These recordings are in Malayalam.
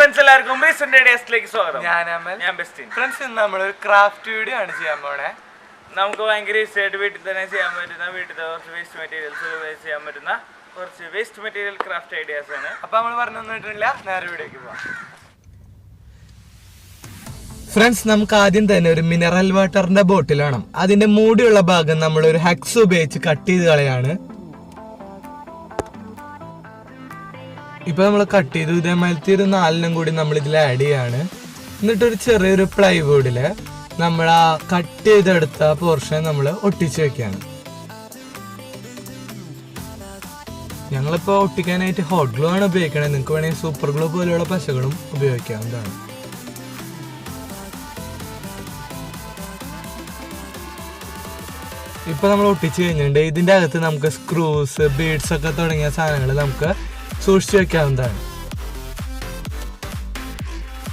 ഫ്രണ്ട്സ് എല്ലാവർക്കും സ്വാഗതം. ഞാൻ ബെസ്റ്റിൻ. ഫ്രണ്ട്സ് ഇന്ന് നമ്മളൊരു ക്രാഫ്റ്റ് വീഡിയോ ആണ് ചെയ്യാൻ പോണേ. നമുക്ക് ഭയങ്കര ഈസിയായിട്ട് വീട്ടിൽ തന്നെ ചെയ്യാൻ പറ്റുന്ന വീട്ടിലത്തെ കുറച്ച് വേസ്റ്റ് മെറ്റീരിയൽസ് ചെയ്യാൻ പറ്റുന്ന കുറച്ച് വേസ്റ്റ് മെറ്റീരിയൽ ക്രാഫ്റ്റ് ഐഡിയാസ് ആണ്. അപ്പൊ നമ്മൾ പറഞ്ഞിട്ടില്ല, നേരെ വീഡിയോക്ക് പോവാം. ഫ്രണ്ട്സ്, നമുക്ക് ആദ്യം തന്നെ ഒരു മിനറൽ വാട്ടറിന്റെ ബോട്ടിൽ വേണം. അതിന്റെ മൂടിയുള്ള ഭാഗം നമ്മൾ ഒരു ഹക്സ് ഉപയോഗിച്ച് കട്ട് ചെയ്ത് കളയാണ്. ഇപ്പൊ നമ്മൾ കട്ട് ചെയ്തു. ഇതേമാതിരത്തെ ഒരു 4 കൂടി നമ്മൾ ഇതിൽ ആഡ് ചെയ്യാണ്. എന്നിട്ടൊരു ചെറിയൊരു പ്ലൈവുഡില് നമ്മൾ ആ കട്ട് ചെയ്തെടുത്ത പോർഷൻ നമ്മൾ ഒട്ടിച്ചു വെക്കുകയാണ്. ഞങ്ങളിപ്പോൾ ഒട്ടിക്കാനായിട്ട് ഹോട്ട് ഗ്ലൂ ആണ് ഉപയോഗിക്കണത്. നിങ്ങൾക്ക് വേണമെങ്കിൽ സൂപ്പർ ഗ്ലൂ പോലെയുള്ള പശകളും ഉപയോഗിക്കാവുന്നതാണ്. ഇപ്പൊ നമ്മൾ ഒട്ടിച്ചു കഴിഞ്ഞിട്ടുണ്ട്. ഇതിന്റെ അകത്ത് നമുക്ക് സ്ക്രൂസ്, ബീഡ്സ് ഒക്കെ തുടങ്ങിയ സാധനങ്ങൾ നമുക്ക് സൂക്ഷിച്ചു വെക്കാവുന്നതാണ്.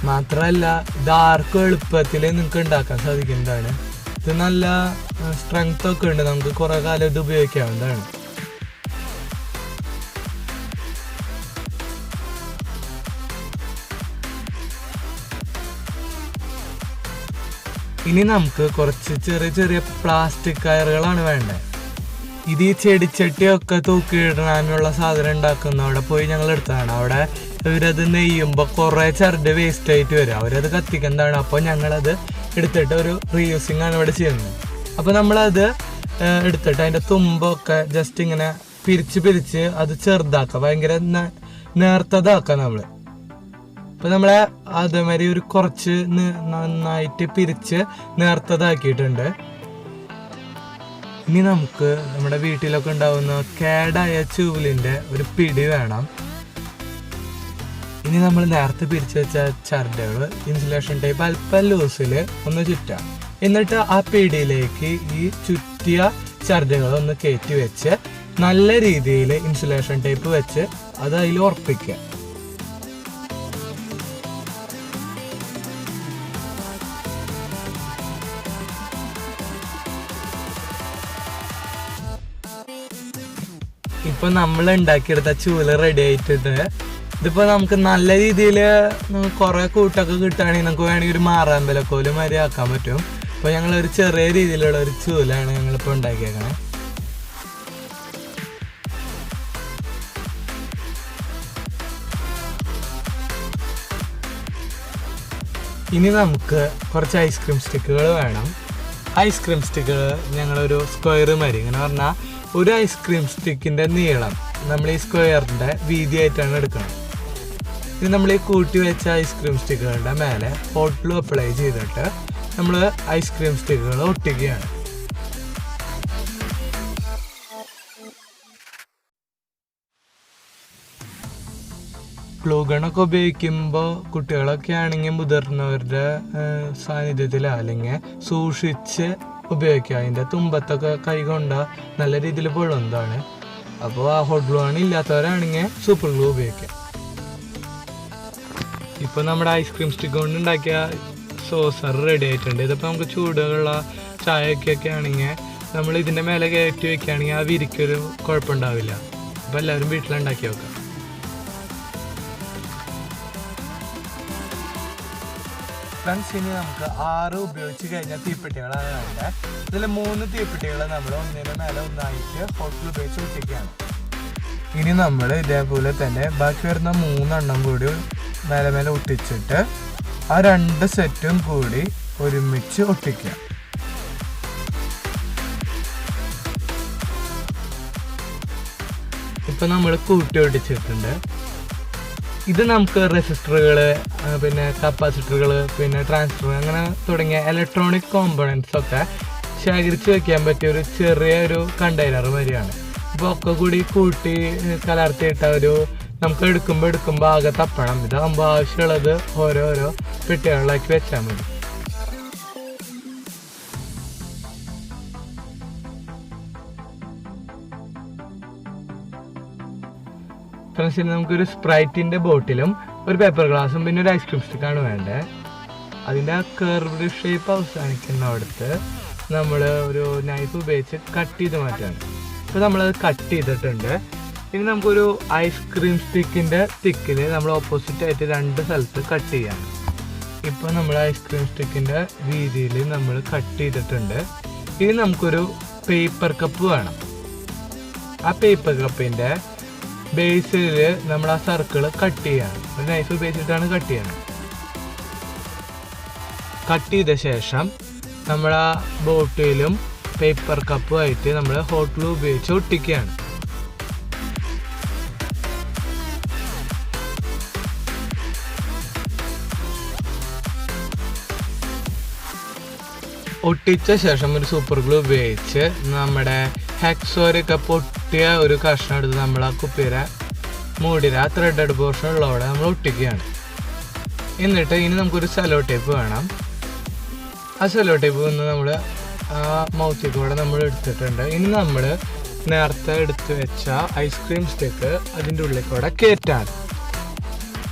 മാത്രമല്ല ഇതാർക്കും എളുപ്പത്തിൽ നിങ്ങൾക്ക് ഉണ്ടാക്കാൻ സാധിക്കുന്നതാണ്. ഇത് നല്ല സ്ട്രെങ്ത് ഒക്കെ ഉണ്ട്. നമുക്ക് കുറെ കാലം ഇത് ഉപയോഗിക്കാവുന്നതാണ്. ഇനി നമുക്ക് കുറച്ച് ചെറിയ ചെറിയ പ്ലാസ്റ്റിക് കയറുകളാണ് വേണ്ടത്. ഇത് ഈ ചെടിച്ചട്ടിയൊക്കെ തൂക്കിയിടാനുള്ള സാധനം ഉണ്ടാക്കുന്ന അവിടെ പോയി ഞങ്ങൾ എടുത്തതാണ്. അവിടെ ഇവരത് നെയ്യുമ്പോൾ കുറേ ചരട് വേസ്റ്റ് ആയിട്ട് വരും. അവരത് കത്തിക്കുന്നതാണ്. അപ്പോൾ ഞങ്ങളത് എടുത്തിട്ട് ഒരു റീയൂസിങ് ആണ് ഇവിടെ ചെയ്യുന്നത്. അപ്പോൾ നമ്മളത് എടുത്തിട്ട് അതിൻ്റെ തുമ്പൊക്കെ ജസ്റ്റ് ഇങ്ങനെ പിരിച്ച് അത് ചെറുതാക്കുക, ഭയങ്കര നേർത്തതാക്കുക നമ്മൾ. അപ്പോൾ നമ്മളെ അതേമാതിരി ഒരു കുറച്ച് നന്നായിട്ട് പിരിച്ച് നേർത്തതാക്കിയിട്ടുണ്ട്. ഇനി നമുക്ക് നമ്മുടെ വീട്ടിലൊക്കെ ഉണ്ടാവുന്ന കേടായ ചൂലിൻ്റെ ഒരു പിടി വേണം. ഇനി നമ്മൾ നേരത്തെ പിരിച്ചു വെച്ച ചരടുകൾ ഇൻസുലേഷൻ ടേപ്പ് അല്പം ലൂസിൽ ഒന്ന് ചുറ്റാം. എന്നിട്ട് ആ പിടിയിലേക്ക് ഈ ചുറ്റിയ ചരടുകൾ ഒന്ന് കയറ്റി വെച്ച് നല്ല രീതിയിൽ ഇൻസുലേഷൻ ടേപ്പ് വെച്ച് അത് അതിൽ ഉറപ്പിക്കുക. ഇപ്പൊ നമ്മൾ ഉണ്ടാക്കിയെടുത്ത ചൂല് റെഡി ആയിട്ടുണ്ട്. ഇതിപ്പോ നമുക്ക് നല്ല രീതിയിൽ കുറെ കൂട്ടൊക്കെ കിട്ടുകയാണെങ്കിൽ നമുക്ക് വേണമെങ്കിൽ ഒരു മാറാമ്പലക്കോല് മാതിരി ആക്കാൻ പറ്റും. അപ്പൊ ഞങ്ങൾ ഒരു ചെറിയ രീതിയിലുള്ള ഒരു ചൂലാണ് ഞങ്ങളിപ്പോ ഉണ്ടാക്കിയേക്കണേ. ഇനി നമുക്ക് കുറച്ച് ഐസ്ക്രീം സ്റ്റിക്കുകൾ വേണം. ഐസ്ക്രീം സ്റ്റിക്കുകൾ ഞങ്ങളൊരു സ്ക്വയർ മാതിരി, ഇങ്ങനെ പറഞ്ഞാൽ ഒരു ഐസ്ക്രീം സ്റ്റിക്കിൻ്റെ നീളം നമ്മൾ ഈ സ്ക്വയറിൻ്റെ വീതിയായിട്ടാണ് എടുക്കുന്നത്. ഇത് നമ്മൾ ഈ കൂട്ടി വെച്ച ഐസ്ക്രീം സ്റ്റിക്കുകളുടെ മേലെ ഹോട്ട് ഗ്ലൂ അപ്ലൈ ചെയ്തിട്ട് നമ്മൾ ഐസ്ക്രീം സ്റ്റിക്കുകൾ ഒട്ടിക്കുകയാണ്. ഗ്ലൂ ഗണ്ണൊക്കെ ഉപയോഗിക്കുമ്പോൾ കുട്ടികളൊക്കെ ആണെങ്കിൽ മുതിർന്നവരുടെ സാന്നിധ്യത്തിൽ അല്ലെങ്കിൽ സൂക്ഷിച്ച് ഉപയോഗിക്കുക. അതിൻ്റെ തുമ്പത്തൊക്കെ കൈ കൊണ്ടാൽ നല്ല രീതിയിൽ പൊള്ളുന്നതാണ്. അപ്പോൾ ആ ഹോട്ട് ഗ്ലൂ ആണ് ഇല്ലാത്തവരാണെങ്കിൽ സൂപ്പർ ഗ്ലൂ ഉപയോഗിക്കുക. ഇപ്പോൾ നമ്മുടെ ഐസ്ക്രീം സ്റ്റിക്ക് കൊണ്ട് ഉണ്ടാക്കിയ സോസർ റെഡി ആയിട്ടുണ്ട്. ഇതിപ്പോൾ നമുക്ക് ചൂടുള്ള ചായക്കൊക്കെ ആണെങ്കിൽ നമ്മൾ ഇതിൻ്റെ മേലെ കയറ്റി വെക്കുകയാണെങ്കിൽ ആ വിരിക്കൊരു കുഴപ്പമുണ്ടാവില്ല. അപ്പോൾ എല്ലാവരും വീട്ടിലുണ്ടാക്കി വെക്കാം. ഫ്രണ്ട്സ്, ഇനി നമുക്ക് 6 ഉപയോഗിച്ച് കഴിഞ്ഞ തീപ്പെട്ടികളാണ് വേണ്ടത്. ഇതിൽ 3 തീപ്പെട്ടികൾ നമ്മൾ ഒന്നിന് മേലെ ഒന്നായിട്ട് ഹോട്ട് ഗ്ലൂ ഉപയോഗിച്ച് ഒട്ടിക്കുകയാണ്. ഇനി നമ്മൾ ഇതേപോലെ തന്നെ ബാക്കി വരുന്ന 3 കൂടി മേലെ ഒട്ടിച്ചിട്ട് ആ 2 സെറ്റും കൂടി ഒരുമിച്ച് ഒട്ടിക്കുക. ഇപ്പം നമ്മൾ കൂട്ടി ഒട്ടിച്ചിട്ടുണ്ട്. ഇത് നമുക്ക് റെസിസ്റ്ററുകൾ, പിന്നെ കപ്പാസിറ്ററുകൾ, പിന്നെ ട്രാൻസിസ്റ്റർ, അങ്ങനെ തുടങ്ങിയ ഇലക്ട്രോണിക് കോമ്പണൻസ് ഒക്കെ ശേഖരിച്ച് വെക്കാൻ പറ്റിയ ഒരു ചെറിയൊരു കണ്ടെയ്നർ വരികയാണ്. അപ്പോൾ ഒക്കെ കൂടി കൂട്ടി കലർത്തിയിട്ട നമുക്ക് എടുക്കുമ്പോൾ ആകെ തപ്പണം. ഇതാകുമ്പോൾ ആവശ്യമുള്ളത് ഓരോരോ പെട്ടികളിലാക്കി വെച്ചാൽ മതി. ഫ്രണ്ട്സിന് നമുക്കൊരു സ്പ്രൈറ്റിൻ്റെ ബോട്ടിലും ഒരു പേപ്പർ ഗ്ലാസും പിന്നെ ഒരു ഐസ്ക്രീം സ്റ്റിക്കാണ് വേണ്ടത്. അതിൻ്റെ ആ കർവ്ഡ് ഷേപ്പ് അവസാനിക്കുന്നിടത്ത് നമ്മൾ ഒരു നൈഫ് ഉപയോഗിച്ച് കട്ട് ചെയ്ത് മാറ്റാണ്. ഇപ്പോൾ നമ്മളത് കട്ട് ചെയ്തിട്ടുണ്ട്. ഇനി നമുക്കൊരു ഐസ്ക്രീം സ്റ്റിക്കിൻ്റെ തിക്കിൽ നമ്മൾ ഓപ്പോസിറ്റ് ആയിട്ട് 2 സ്ഥലത്ത് കട്ട് ചെയ്യാം. ഇപ്പോൾ നമ്മൾ ഐസ്ക്രീം സ്റ്റിക്കിൻ്റെ വീതിയിൽ നമ്മൾ കട്ട് ചെയ്തിട്ടുണ്ട്. ഇനി നമുക്കൊരു പേപ്പർ കപ്പ് വേണം. ആ പേപ്പർ കപ്പിൻ്റെ ബേസിൽ നമ്മൾ ആ സർക്കിൾ കട്ട് ചെയ്യണം. ഒരു നൈഫ് ഉപയോഗിച്ചിട്ടാണ് കട്ട് ചെയ്യണം. കട്ട് ചെയ്ത ശേഷം നമ്മൾ ആ ബോട്ടിലും പേപ്പർ കപ്പുമായിട്ട് നമ്മൾ ഹോട്ട് ഗ്ലൂ ഉപയോഗിച്ച് ഒട്ടിക്കുകയാണ്. ഒട്ടിച്ച ശേഷം ഒരു സൂപ്പർ ഗ്ലൂ ഉപയോഗിച്ച് നമ്മുടെ ഹെക്സോരൊക്കെ പൊട്ടിയ ഒരു കഷ്ണം എടുത്ത് നമ്മൾ ആ കുപ്പിയുടെ മൂടിര ത്രെഡഡ് പോർഷൻ ഉള്ളവിടെ നമ്മൾ ഒട്ടിക്കുകയാണ്. എന്നിട്ട് ഇനി നമുക്കൊരു സെല്ലോ ടേപ്പ് വേണം. ആ സെല്ലോ ടേപ്പ് വന്ന് നമ്മൾ ആ മൗത്തിൽ കൂടെ നമ്മൾ എടുത്തിട്ടുണ്ട്. ഇനി നമ്മൾ നേരത്തെ എടുത്ത് വെച്ച ഐസ്ക്രീം സ്റ്റിക്ക് അതിൻ്റെ ഉള്ളിൽ കൂടെ കയറ്റാണ്.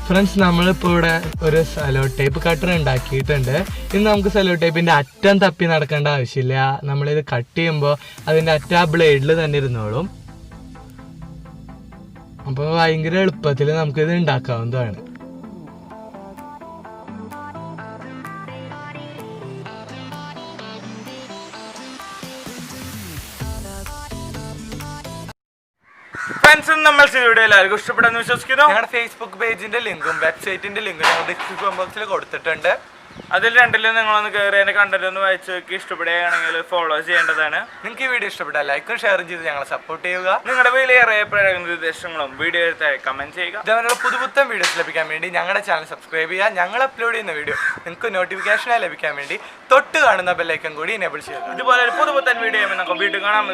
ഫ്രണ്ട്സ്, നമ്മളിപ്പോൾ ഇവിടെ ഒരു സെല്ലോ ടേപ്പ് കട്ടർ ഉണ്ടാക്കിയിട്ടുണ്ട്. ഇനി നമുക്ക് സെല്ലോ ടേപ്പിൻ്റെ അറ്റം തപ്പി നടക്കേണ്ട ആവശ്യമില്ല. നമ്മളിത് കട്ട് ചെയ്യുമ്പോൾ അതിൻ്റെ അറ്റം ആ ബ്ലേഡിൽ തന്നെ ഇരുന്നോളും. അപ്പോൾ ഭയങ്കര എളുപ്പത്തിൽ നമുക്കിത് ഉണ്ടാക്കാവുന്നതാണ്. ഫ്രണ്ട്സും നമ്മൾ വീഡിയോ എല്ലാവർക്കും ഇഷ്ടപ്പെടുന്നു വിശ്വസിക്കുന്നു. ഞങ്ങളുടെ ഫേസ്ബുക്ക് പേജിന്റെ ലിങ്കും വെബ്സൈറ്റിന്റെ ലിങ്കും ഞങ്ങൾ ഡിസ്ക്രിപ്ഷൻ ബോക്സിൽ കൊടുത്തിട്ടുണ്ട്. അതിൽ രണ്ടിലും നിങ്ങളൊന്ന് കയറി അതിന്റെ കണ്ടന്റ് ഒന്ന് വായിച്ചു നോക്കി ഇഷ്ടപ്പെടുകയാണെങ്കിൽ ഫോളോ ചെയ്യേണ്ടതാണ്. നിങ്ങൾക്ക് ഈ വീഡിയോ ഇഷ്ടപ്പെട്ടാൽ ലൈക്കും ഷെയറും ചെയ്ത് ഞങ്ങളെ സപ്പോർട്ട് ചെയ്യുക. നിങ്ങളുടെ വിലയേറിയ നിർദ്ദേശങ്ങളും വീഡിയോ കമന്റ് ചെയ്യുക. ഇതേപോലുള്ള പുതുപുത്തൻ വീഡിയോസ് ലഭിക്കാൻ വേണ്ടി ഞങ്ങളുടെ ചാനൽ സബ്സ്ക്രൈബ് ചെയ്യുക. ഞങ്ങൾ അപ്ലോഡ് ചെയ്യുന്ന വീഡിയോ നിങ്ങൾക്ക് നോട്ടിഫിക്കേഷനായി ലഭിക്കാൻ വേണ്ടി തൊട്ട് കാണുന്ന ബെല്ലൈക്കൺ കൂടി എനേബിൾ ചെയ്യുക. ഇതുപോലെ ഒരു പുതുപുത്തൻ വീഡിയോ നമുക്ക് വീണ്ടും കാണാം.